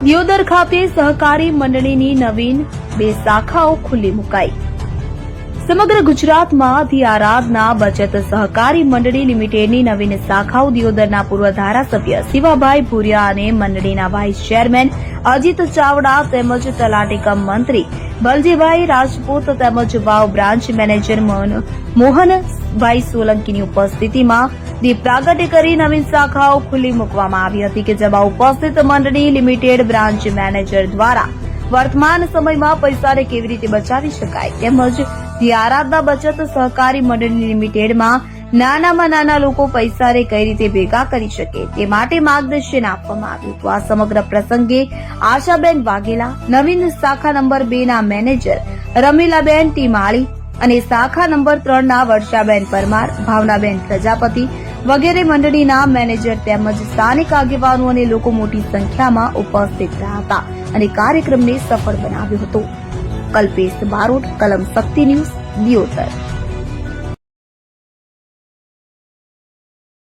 દિયોદર ખાતે સહકારી મંડળીની નવીન 2 શાખાઓ ખુલ્લી મુકાઈ। સમગ્ર ગુજરાતમાં ધી આરાધના બચત સહકારી મંડળી લિમિટેડની નવીન શાખાઓ દિયોદરના પૂર્વ ધારાસભ્ય શિવાભાઈ ભુરિયા અને મંડળીના વાઇસ ચેરમેન અજીત ચાવડા તેમજ તલાટી કમ મંત્રી બલજીભાઈ રાજપૂત તેમજ વાવ બ્રાન્ચ મેનેજર મોહનભાઈ સોલંકીની ઉપસ્થિતિમાં દીપ પ્રાગટ્ય કરી નવીન શાખાઓ ખુલ્લી મૂકવામાં આવી હતી કે જેમાં ઉપસ્થિત મંડળી લિમિટેડ બ્રાન્ચ મેનેજર દ્વારા વર્તમાન સમયમાં પૈસાને કેવી રીતે બચાવી શકાય તેમજ ધી આરાધના બચત સહકારી મંડળી લિમિટેડમાં નાનામાં નાના લોકો પૈસાને કઈ રીતે ભેગા કરી શકે તે માટે માર્ગદર્શન આપવામાં આવ્યું હતું। આ સમગ્ર પ્રસંગે આશાબેન વાઘેલા, નવીન શાખા નંબર 2 ના મેનેજર રમીલાબેન ટીમાળી અને શાખા નંબર 3 ના વર્ષાબેન પરમાર, ભાવનાબેન પ્રજાપતિ વગેરે મંડળીના મેનેજર તેમજ સ્થાનિક આગેવાનો અને લોકો મોટી સંખ્યામાં ઉપસ્થિત રહ્યા હતા અને કાર્યક્રમને સફળ બનાવ્યો હતો। કલ્પેશ બારોટ, કલમ શક્તિ ન્યૂઝ, દિયોદર।